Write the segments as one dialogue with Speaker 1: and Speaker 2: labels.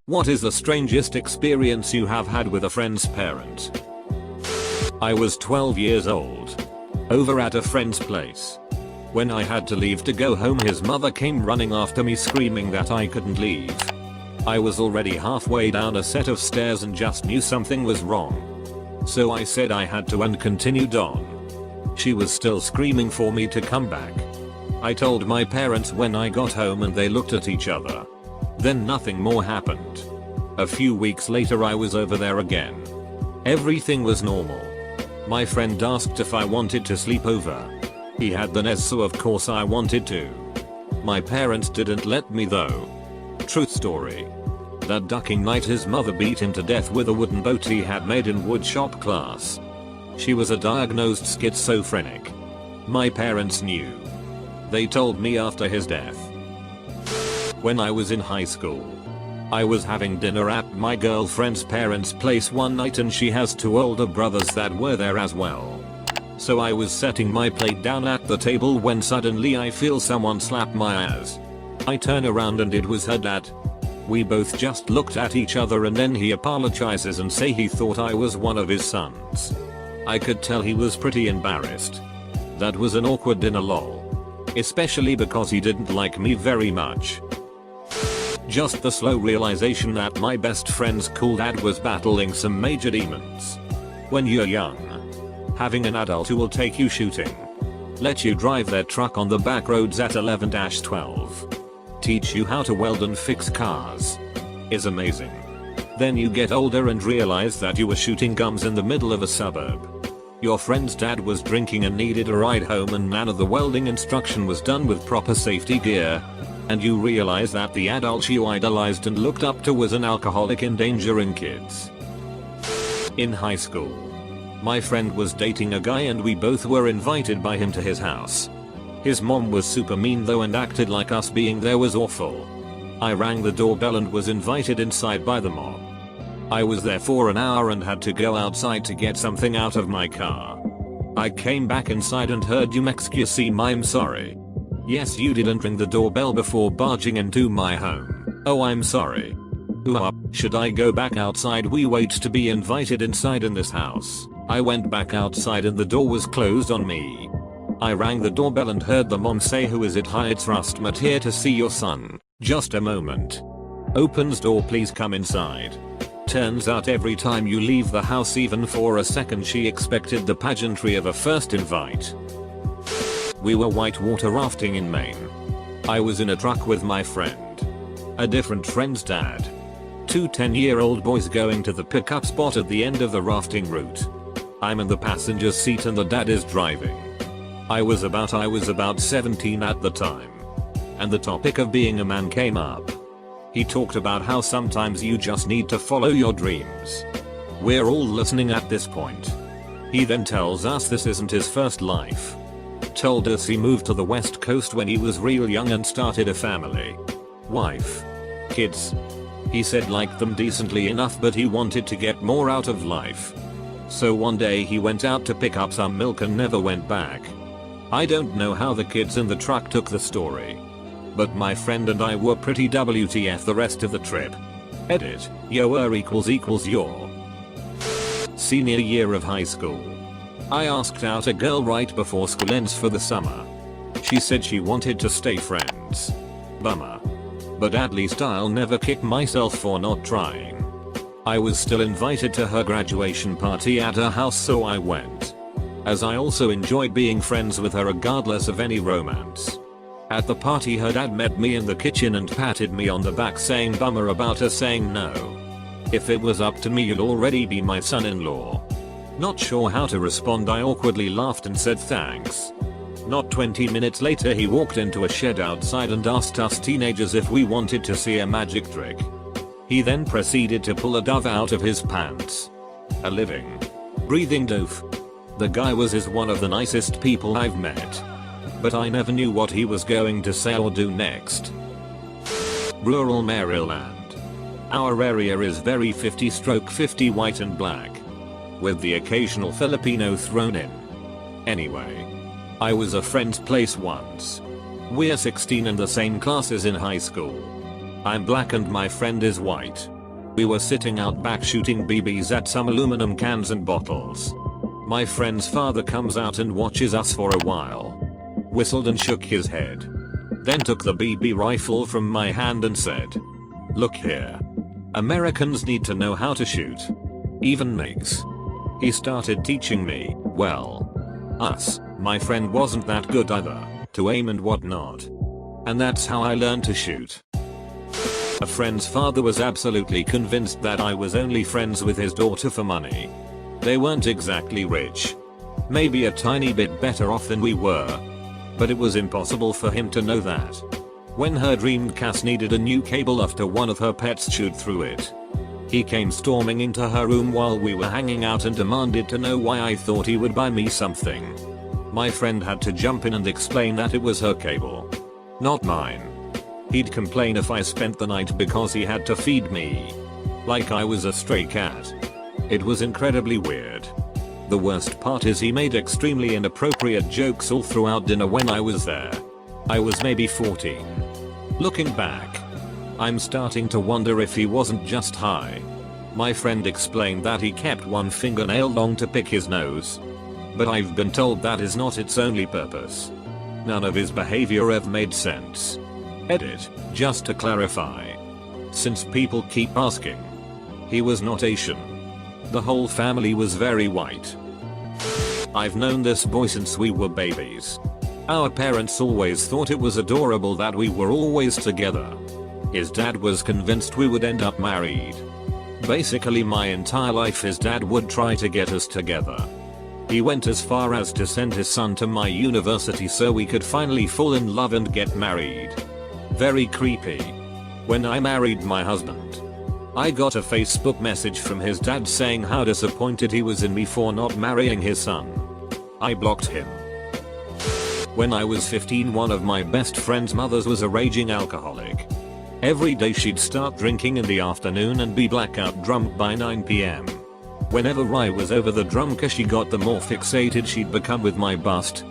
Speaker 1: What is the strangest experience you have had with a friend's parent? I was 12 years old. Over at a friend's place. When I had to leave to go home, his mother came running after me screaming that I couldn't leave. I was already halfway down a set of stairs and just knew something was wrong. So I said I had to and continued on. She was still screaming for me to come back. I told my parents when I got home and they looked at each other. Then nothing more happened. A few weeks later I was over there again. Everything was normal. My friend asked if I wanted to sleep over. He had the NES, so of course I wanted to. My parents didn't let me though. Truth story. That ducking night his mother beat him to death with a wooden boat he had made in woodshop class. She was a diagnosed schizophrenic. My parents knew. They told me after his death. When I was in high school, I was having dinner at my girlfriend's parents' place one night and she has two older brothers that were there as well. So I was setting my plate down at the table when suddenly I feel someone slap my ass. I turn around and it was her dad. We both just looked at each other and then he apologizes and say he thought I was one of his sons. I could tell he was pretty embarrassed. That was an awkward dinner lol. Especially because he didn't like me very much. Just the slow realization that my best friend's cool dad was battling some major demons. When you're young, having an adult who will take you shooting, let you drive their truck on the back roads at 11-12, teach you how to weld and fix cars, is amazing. Then you get older and realize that you were shooting gums in the middle of a suburb. Your friend's dad was drinking and needed a ride home and none of the welding instruction was done with proper safety gear. And you realize that the adult you idolized and looked up to was an alcoholic endangering kids. In high school, my friend was dating a guy and we both were invited by him to his house. His mom was super mean though and acted like us being there was awful. I rang the doorbell and was invited inside by the mom. I was there for an hour and had to go outside to get something out of my car. I came back inside and heard excuse me, I'm sorry. Yes, you didn't ring the doorbell before barging into my home. Oh, I'm sorry. Should I go back outside? We wait to be invited inside in this house. I went back outside and the door was closed on me. I rang the doorbell and heard the mom say, who is it? Hi, it's Rustmat here to see your son. Just a moment. Opens door, please come inside. Turns out every time you leave the house even for a second she expected the pageantry of a first invite. We were whitewater rafting in Maine. I was in a truck with my friend. A different friend's dad. Two 10-year-old boys going to the pickup spot at the end of the rafting route. I'm in the passenger seat and the dad is driving. I was about 17 at the time. And the topic of being a man came up. He talked about how sometimes you just need to follow your dreams. We're all listening at this point. He then tells us this isn't his first life. Told us he moved to the West Coast when he was real young and started a family. Wife. Kids. He said liked them decently enough but he wanted to get more out of life. So one day he went out to pick up some milk and never went back. I don't know how the kids in the truck took the story. But my friend and I were pretty WTF the rest of the trip. Edit. Your equals your. Senior year of high school. I asked out a girl right before school ends for the summer. She said she wanted to stay friends. Bummer. But at least I'll never kick myself for not trying. I was still invited to her graduation party at her house so I went. As I also enjoyed being friends with her regardless of any romance. At the party her dad met me in the kitchen and patted me on the back saying bummer about her saying no. If it was up to me you'd already be my son-in-law. Not sure how to respond, I awkwardly laughed and said thanks. Not 20 minutes later he walked into a shed outside and asked us teenagers if we wanted to see a magic trick. He then proceeded to pull a dove out of his pants. A living, breathing dove. The guy was one of the nicest people I've met. But I never knew what he was going to say or do next. Rural Maryland. Our area is very 50/50 white and black. With the occasional Filipino thrown in. Anyway. I was a friend's place once. We're 16 and the same classes in high school. I'm black and my friend is white. We were sitting out back shooting BBs at some aluminum cans and bottles. My friend's father comes out and watches us for a while. Whistled and shook his head. Then took the BB rifle from my hand and said, "Look here. Americans need to know how to shoot. Even MiGs." He started teaching me, my friend wasn't that good either, to aim and whatnot. And that's how I learned to shoot. A friend's father was absolutely convinced that I was only friends with his daughter for money. They weren't exactly rich. Maybe a tiny bit better off than we were. But it was impossible for him to know that. When her dreamed Cass needed a new cable after one of her pets chewed through it, he came storming into her room while we were hanging out and demanded to know why I thought he would buy me something. My friend had to jump in and explain that it was her cable, not mine. He'd complain if I spent the night because he had to feed me, like I was a stray cat. It was incredibly weird. The worst part is he made extremely inappropriate jokes all throughout dinner when I was there. I was maybe 14. Looking back, I'm starting to wonder if he wasn't just high. My friend explained that he kept one fingernail long to pick his nose. But I've been told that is not its only purpose. None of his behavior ever made sense. Edit, just to clarify. Since people keep asking. He was not Asian. The whole family was very white. I've known this boy since we were babies. Our parents always thought it was adorable that we were always together. His dad was convinced we would end up married. Basically my entire life his dad would try to get us together. He went as far as to send his son to my university so we could finally fall in love and get married. Very creepy. When I married my husband, I got a Facebook message from his dad saying how disappointed he was in me for not marrying his son. I blocked him. When I was 15, one of my best friend's mothers was a raging alcoholic. Every day she'd start drinking in the afternoon and be blackout drunk by 9 PM. Whenever I was over the drunker she got, the more fixated she'd become with my bust.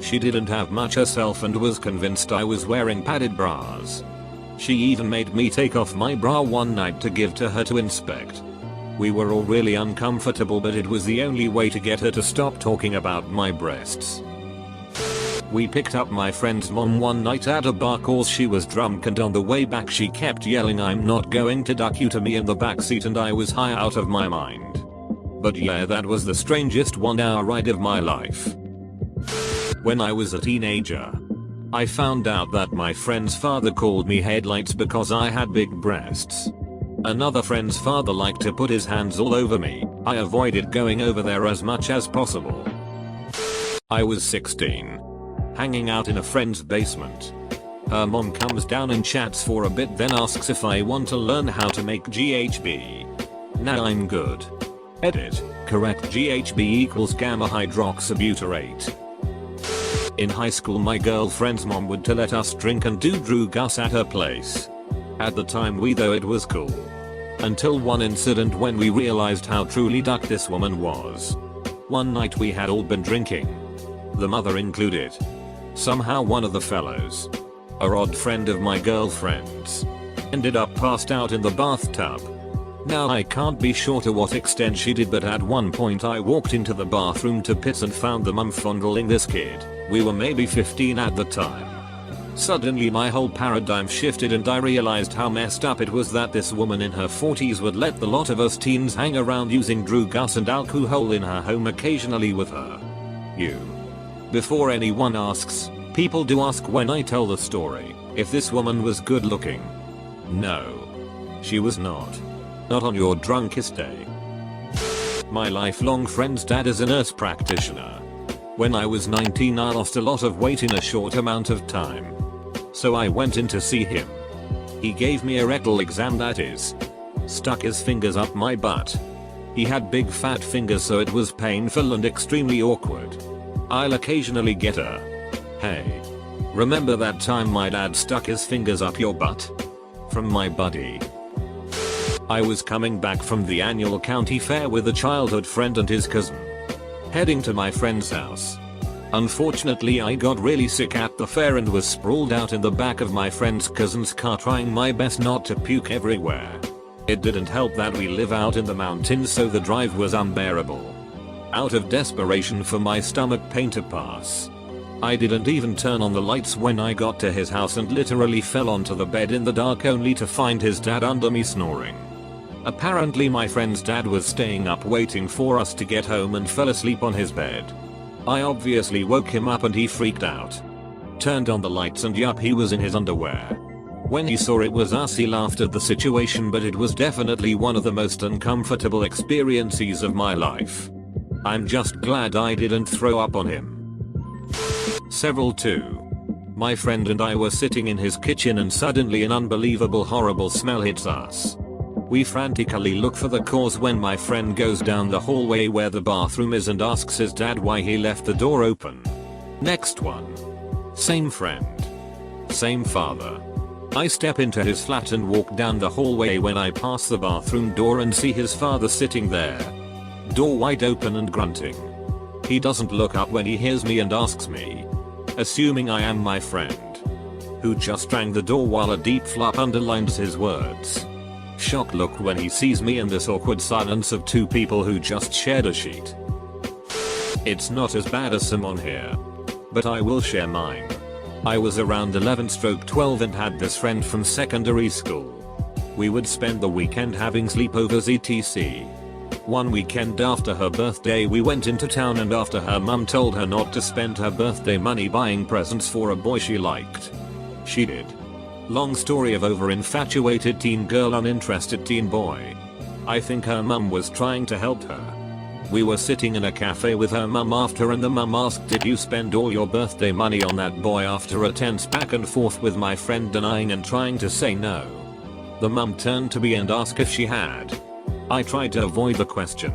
Speaker 1: She didn't have much herself and was convinced I was wearing padded bras. She even made me take off my bra one night to give to her to inspect. We were all really uncomfortable, but it was the only way to get her to stop talking about my breasts. We picked up my friend's mom one night at a bar cause she was drunk, and on the way back she kept yelling, "I'm not going to duck you," to me in the backseat, and I was high out of my mind. But yeah, that was the strangest 1-hour ride of my life. When I was a teenager, I found out that my friend's father called me headlights because I had big breasts. Another friend's father liked to put his hands all over me. I avoided going over there as much as possible. I was 16. Hanging out in a friend's basement. Her mom comes down and chats for a bit, then asks if I want to learn how to make GHB. Now I'm good. Edit, correct, GHB equals gamma hydroxybutyrate. In high school my girlfriend's mom would let us drink and do drugas at her place. At the time we thought it was cool. Until one incident when we realized how truly duck this woman was. One night we had all been drinking. The mother included. Somehow one of the fellows, a odd friend of my girlfriend's, ended up passed out in the bathtub. Now I can't be sure to what extent she did, but at one point I walked into the bathroom to piss and found the mum fondling this kid. We were maybe 15 at the time. Suddenly my whole paradigm shifted and I realized how messed up it was that this woman in her 40s would let the lot of us teens hang around using drugas and alcohol in her home occasionally with her. Before anyone asks, people do ask when I tell the story if this woman was good looking. No. She was not. Not on your drunkest day. My lifelong friend's dad is a nurse practitioner. When I was 19 I lost a lot of weight in a short amount of time. So I went in to see him. He gave me a rectal exam, that is, stuck his fingers up my butt. He had big fat fingers so it was painful and extremely awkward. I'll occasionally get a, "Hey, remember that time my dad stuck his fingers up your butt?" from my buddy. I was coming back from the annual county fair with a childhood friend and his cousin. Heading to my friend's house. Unfortunately I got really sick at the fair and was sprawled out in the back of my friend's cousin's car trying my best not to puke everywhere. It didn't help that we live out in the mountains, so the drive was unbearable. Out of desperation for my stomach pain to pass, I didn't even turn on the lights when I got to his house and literally fell onto the bed in the dark only to find his dad under me snoring. Apparently my friend's dad was staying up waiting for us to get home and fell asleep on his bed. I obviously woke him up and he freaked out. Turned on the lights and yup, he was in his underwear. When he saw it was us, he laughed at the situation, but it was definitely one of the most uncomfortable experiences of my life. I'm just glad I didn't throw up on him. Several 2. My friend and I were sitting in his kitchen and suddenly an unbelievable horrible smell hits us. We frantically look for the cause when my friend goes down the hallway where the bathroom is and asks his dad why he left the door open. Next one. Same friend. Same father. I step into his flat and walk down the hallway when I pass the bathroom door and see his father sitting there. Door wide open and grunting. He doesn't look up when he hears me and asks me, assuming I am my friend, who just rang the door, while a deep flap underlines his words. Shock look when he sees me in this awkward silence of 2 people who just shared a sheet. It's not as bad as some on here, but I will share mine. I was around 11/12 and had this friend from secondary school. We would spend the weekend having sleepovers etc. One weekend after her birthday we went into town, and after her mum told her not to spend her birthday money buying presents for a boy she liked, she did. Long story of over-infatuated teen girl, uninterested teen boy. I think her mum was trying to help her. We were sitting in a cafe with her mum after, and the mum asked, did you spend all your birthday money on that boy? After a tense back and forth with my friend denying and trying to say no, the mum turned to me and asked if she had. I tried to avoid the question.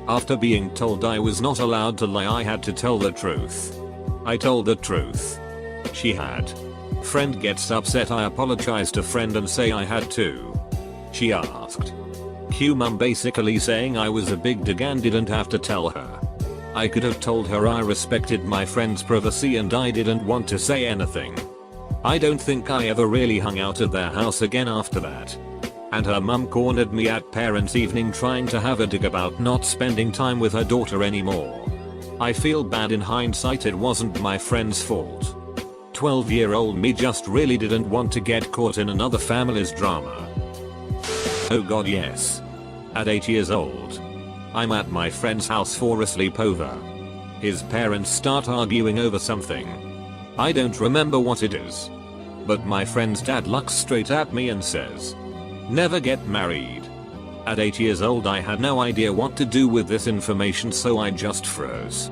Speaker 1: After being told I was not allowed to lie, I had to tell the truth. I told the truth. She had. Friend gets upset. I apologize to friend and say I had too. She asked. Cue mum basically saying I was a big dig and didn't have to tell her. I could have told her I respected my friend's privacy and I didn't want to say anything. I don't think I ever really hung out at their house again after that. And her mum cornered me at parents' evening trying to have a dig about not spending time with her daughter anymore. I feel bad in hindsight. It wasn't my friend's fault. 12-year-old me just really didn't want to get caught in another family's drama. Oh god, yes. At 8 years old, I'm at my friend's house for a sleepover. His parents start arguing over something. I don't remember what it is, but my friend's dad looks straight at me and says, never get married. At 8 years old I had no idea what to do with this information, so I just froze.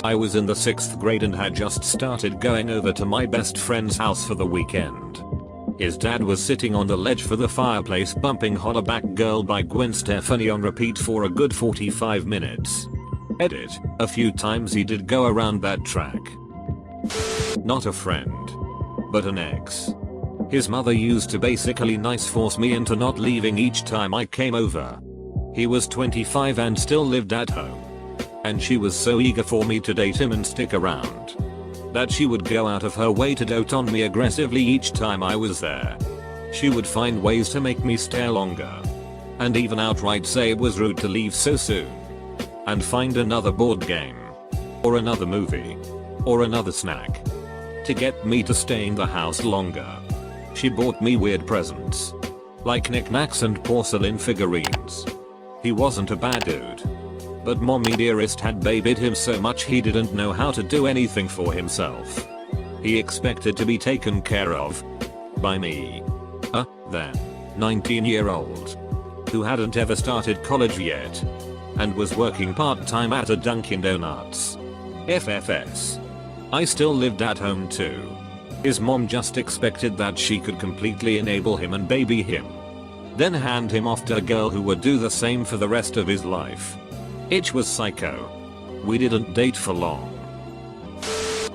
Speaker 1: I was in the 6th grade and had just started going over to my best friend's house for the weekend. His dad was sitting on the ledge for the fireplace bumping Hollaback Girl by Gwen Stefani on repeat for a good 45 minutes. Edit, a few times he did go around that track. Not a friend, but an ex. His mother used to basically nice force me into not leaving each time I came over. He was 25 and still lived at home. And she was so eager for me to date him and stick around, that she would go out of her way to dote on me aggressively each time I was there. She would find ways to make me stay longer, and even outright say it was rude to leave so soon, and find another board game, or another movie, or another snack, to get me to stay in the house longer. She bought me weird presents, like knickknacks and porcelain figurines. He wasn't a bad dude, but mommy dearest had babied him so much he didn't know how to do anything for himself. He expected to be taken care of by me. A then 19-year-old who hadn't ever started college yet and was working part-time at a Dunkin' Donuts. FFS. I still lived at home too. His mom just expected that she could completely enable him and baby him, then hand him off to a girl who would do the same for the rest of his life. It was psycho. We didn't date for long.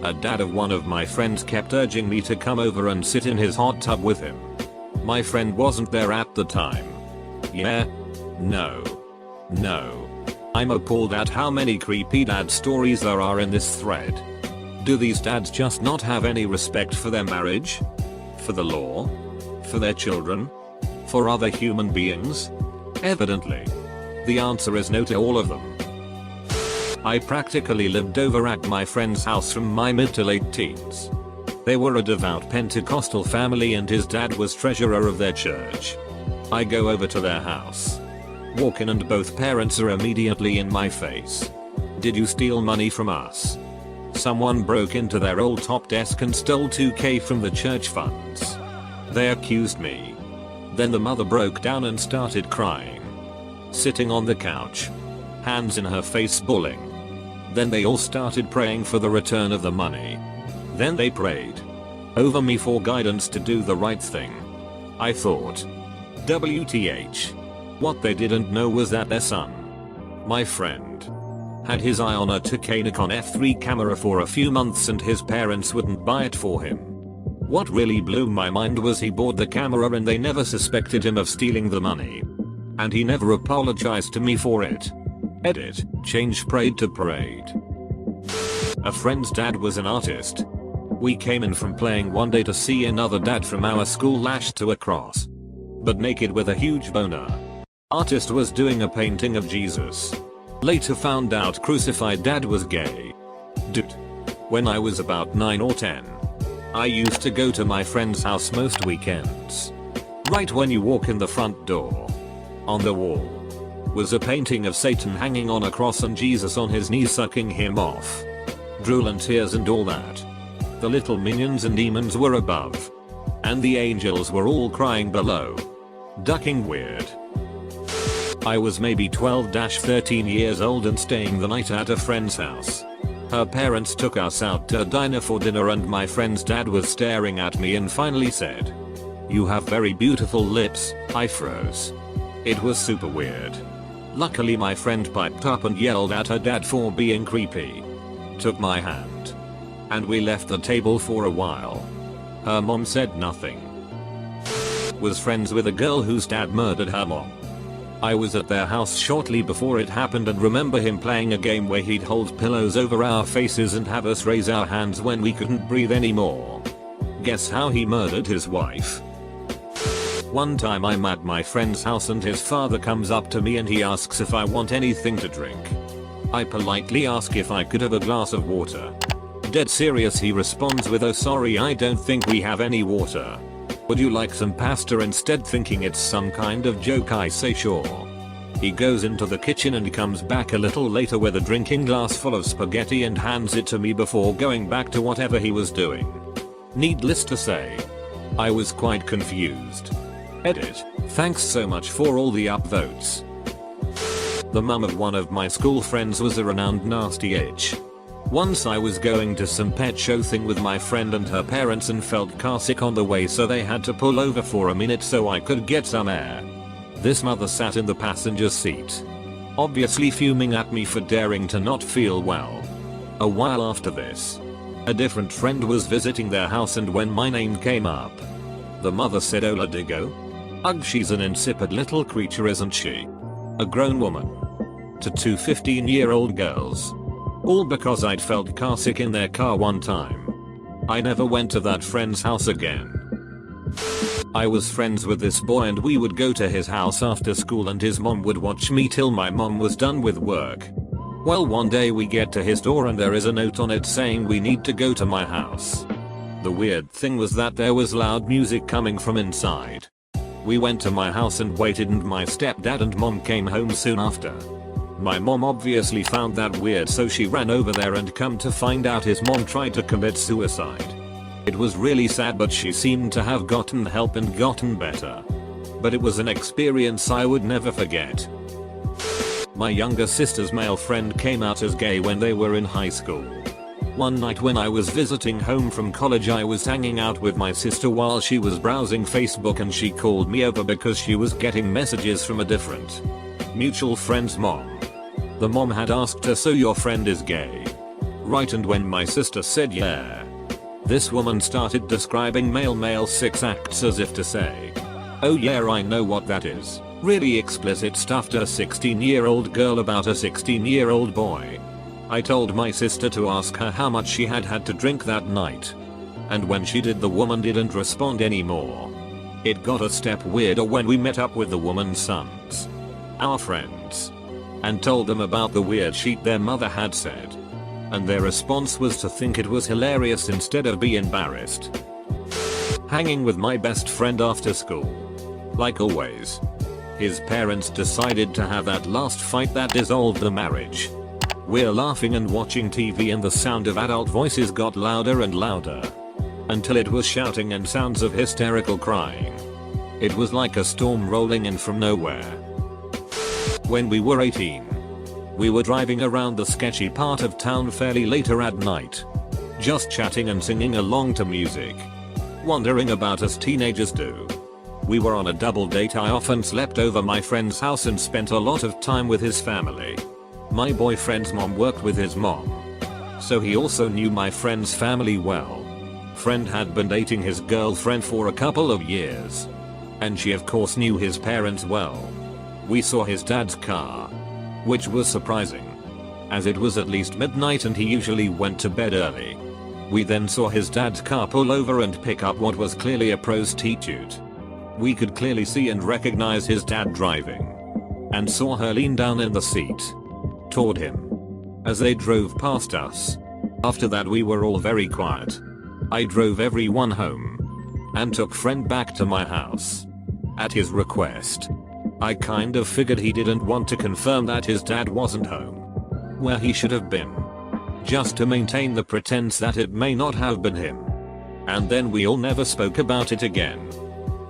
Speaker 1: A dad of one of my friends kept urging me to come over and sit in his hot tub with him. My friend wasn't there at the time. Yeah? No. I'm appalled at how many creepy dad stories there are in this thread. Do these dads just not have any respect for their marriage? For the law? For their children? For other human beings? Evidently. The answer is no to all of them. I practically lived over at my friend's house from my mid to late teens. They were a devout Pentecostal family and his dad was treasurer of their church. I go over to their house. Walk in and both parents are immediately in my face. Did you steal money from us? Someone broke into their old top desk and stole $2,000 from the church funds. They accused me. Then the mother broke down and started crying. Sitting on the couch. Hands in her face bawling. Then they all started praying for the return of the money. Then they prayed over me for guidance to do the right thing. I thought, WTH. What they didn't know was that their son, my friend, had his eye on a 2K Nikon F3 camera for a few months and his parents wouldn't buy it for him. What really blew my mind was he bought the camera and they never suspected him of stealing the money. And he never apologized to me for it. Edit, change prayed to parade. A friend's dad was an artist. We came in from playing one day to see another dad from our school lashed to a cross, but naked with a huge boner. Artist was doing a painting of Jesus. Later found out crucified dad was gay. Dude. When I was about 9 or 10. I used to go to my friend's house most weekends. Right when you walk in the front door. On the wall was a painting of Satan hanging on a cross and Jesus on his knees sucking him off. Drool and tears and all that. The little minions and demons were above. And the angels were all crying below. Ducking weird. I was maybe 12-13 years old and staying the night at a friend's house. Her parents took us out to a diner for dinner and my friend's dad was staring at me and finally said, "You have very beautiful lips." I froze. It was super weird. Luckily my friend piped up and yelled at her dad for being creepy. Took my hand. And we left the table for a while. Her mom said nothing. Was friends with a girl whose dad murdered her mom. I was at their house shortly before it happened and remember him playing a game where he'd hold pillows over our faces and have us raise our hands when we couldn't breathe anymore. Guess how he murdered his wife? One time I'm at my friend's house and his father comes up to me and he asks if I want anything to drink. I politely ask if I could have a glass of water. Dead serious he responds with, "Oh sorry, I don't think we have any water. Would you like some pasta instead?" Thinking it's some kind of joke I say sure. He goes into the kitchen and comes back a little later with a drinking glass full of spaghetti and hands it to me before going back to whatever he was doing. Needless to say, I was quite confused. Edit, thanks so much for all the upvotes. The mum of one of my school friends was a renowned nasty itch. Once I was going to some pet show thing with my friend and her parents and felt carsick on the way, so they had to pull over for a minute so I could get some air. This mother sat in the passenger seat, obviously fuming at me for daring to not feel well. A while after this, a different friend was visiting their house and when my name came up, the mother said, "Ola Digo? Ugh, she's an insipid little creature, isn't she?" A grown woman. To two 15-year-old girls. All because I'd felt carsick in their car one time. I never went to that friend's house again. I was friends with this boy and we would go to his house after school and his mom would watch me till my mom was done with work. Well, one day we get to his door and there is a note on it saying we need to go to my house. The weird thing was that there was loud music coming from inside. We went to my house and waited and my stepdad and mom came home soon after. My mom obviously found that weird, so she ran over there and come to find out his mom tried to commit suicide. It was really sad, but she seemed to have gotten help and gotten better. But it was an experience I would never forget. My younger sister's male friend came out as gay when they were in high school. One night when I was visiting home from college, I was hanging out with my sister while she was browsing Facebook and she called me over because she was getting messages from a different mutual friend's mom. The mom had asked her, "So your friend is gay, right?" And when my sister said yeah, this woman started describing male 6 acts as if to say, "Oh yeah, I know what that is." Really explicit stuff to a 16-year-old girl about a 16-year-old boy. I told my sister to ask her how much she had had to drink that night. And when she did, the woman didn't respond anymore. It got a step weirder when we met up with the woman's sons, our friends, and told them about the weird shit their mother had said. And their response was to think it was hilarious instead of be embarrassed. Hanging with my best friend after school. Like always. His parents decided to have that last fight that dissolved the marriage. We're laughing and watching TV and the sound of adult voices got louder and louder. Until it was shouting and sounds of hysterical crying. It was like a storm rolling in from nowhere. When we were 18. We were driving around the sketchy part of town fairly later at night. Just chatting and singing along to music. Wondering about as teenagers do. We were on a double date. I often slept over my friend's house and spent a lot of time with his family. My boyfriend's mom worked with his mom. So he also knew my friend's family well. Friend had been dating his girlfriend for a couple of years. And she of course knew his parents well. We saw his dad's car. Which was surprising. As it was at least midnight and he usually went to bed early. We then saw his dad's car pull over and pick up what was clearly a prostitute. We could clearly see and recognize his dad driving. And saw her lean down in the seat. Toward him. As they drove past us. After that we were all very quiet. I drove everyone home. And took friend back to my house. At his request. I kind of figured he didn't want to confirm that his dad wasn't home. Where he should have been. Just to maintain the pretense that it may not have been him. And then we all never spoke about it again.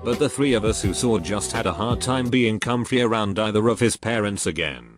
Speaker 1: But the three of us who saw just had a hard time being comfy around either of his parents again.